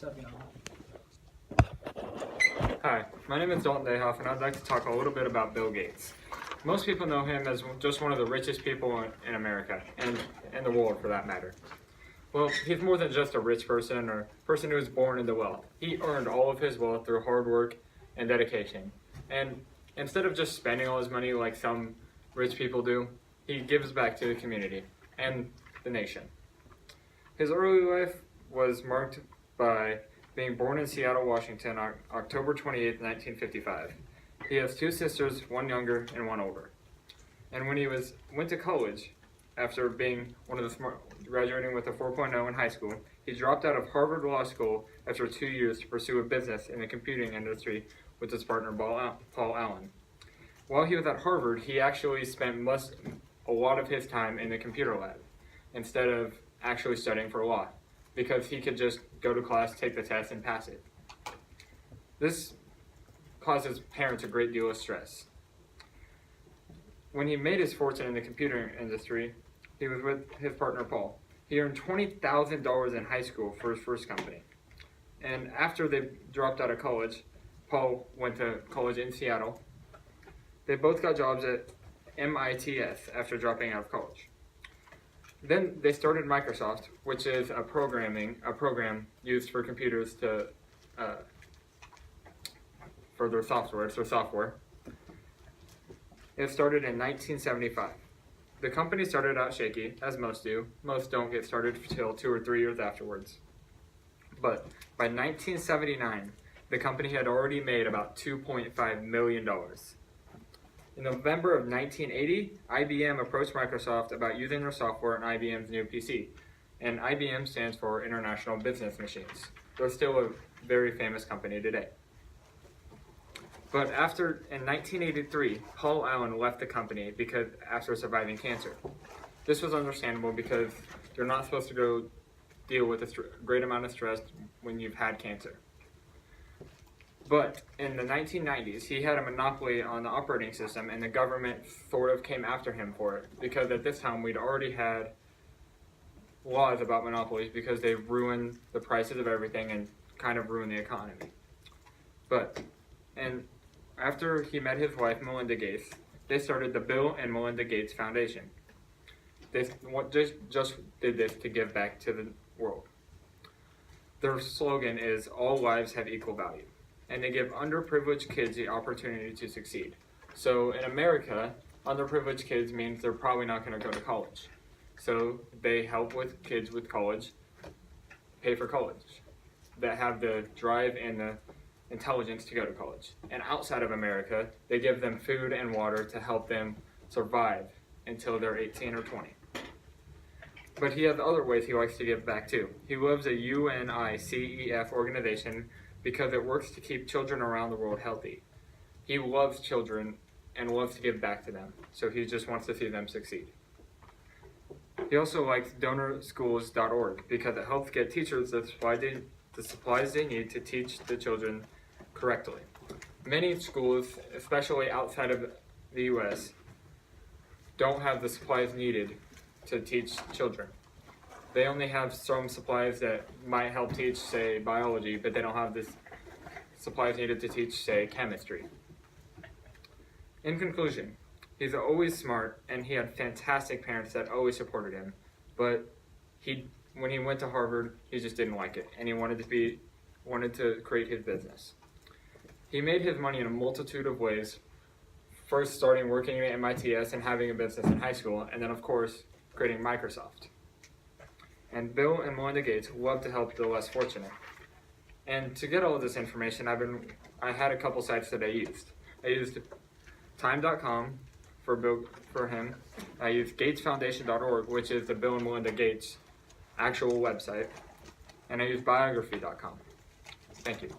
What's up, y'all? Hi, my name is Dalton Dayhoff, and I'd like to talk a little bit about Bill Gates. Most people know him as just one of the richest people in America, and in the world for that matter. Well, he's more than just a rich person or person who was born into wealth. He earned all of his wealth through hard work and dedication. And instead of just spending all his money like some rich people do, he gives back to the community and the nation. His early life was marked by being born in Seattle, Washington on October 28, 1955. He has two sisters, one younger and one older. And when he went to college, after being one of the graduating with a 4.0 in high school, he dropped out of Harvard Law School after 2 years to pursue a business in the computing industry with his partner Paul Allen. While he was at Harvard, he actually spent a lot of his time in the computer lab instead of actually studying for law, because he could just go to class, take the test, and pass it. This caused his parents a great deal of stress. When he made his fortune in the computer industry, he was with his partner Paul. He earned $20,000 in high school for his first company. And after they dropped out of college, Paul went to college in Seattle. They both got jobs at MITS after dropping out of college. Then they started Microsoft, which is a program used for computers to for their software. It's their software. It started in 1975. The company started out shaky, as most do. Most don't get started until 2 or 3 years afterwards. But by 1979, the company had already made about $2.5 million. In November of 1980, IBM approached Microsoft about using their software on IBM's new PC. And IBM stands for International Business Machines. They're still a very famous company today. But in 1983, Paul Allen left the company after surviving cancer. This was understandable because you're not supposed to go deal with a great amount of stress when you've had cancer. But in the 1990s, he had a monopoly on the operating system, and the government sort of came after him for it, because at this time we'd already had laws about monopolies because they ruined the prices of everything and kind of ruined the economy. And after he met his wife, Melinda Gates, they started the Bill and Melinda Gates Foundation. They just did this to give back to the world. Their slogan is, "All lives have equal value." And they give underprivileged kids the opportunity to succeed. So in America, underprivileged kids means they're probably not going to go to college. So they help with kids with college, pay for college, that have the drive and the intelligence to go to college. And outside of America, they give them food and water to help them survive until they're 18 or 20. But he has other ways he likes to give back too. He loves a UNICEF organization because it works to keep children around the world healthy. He loves children and loves to give back to them, so he just wants to see them succeed. He also likes DonorSchools.org because it helps get teachers the supplies they need to teach the children correctly. Many schools, especially outside of the US, don't have the supplies needed to teach children. They only have some supplies that might help teach, say, biology, but they don't have the supplies needed to teach, say, chemistry. In conclusion, he's always smart, and he had fantastic parents that always supported him. But when he went to Harvard, he just didn't like it, and he wanted to create his business. He made his money in a multitude of ways. First, starting working at MITS and having a business in high school, and then, of course, creating Microsoft. And Bill and Melinda Gates love to help the less fortunate. And to get all of this information, I had a couple sites that I used. I used Time.com for him. I used GatesFoundation.org, which is the Bill and Melinda Gates actual website. And I used Biography.com. Thank you.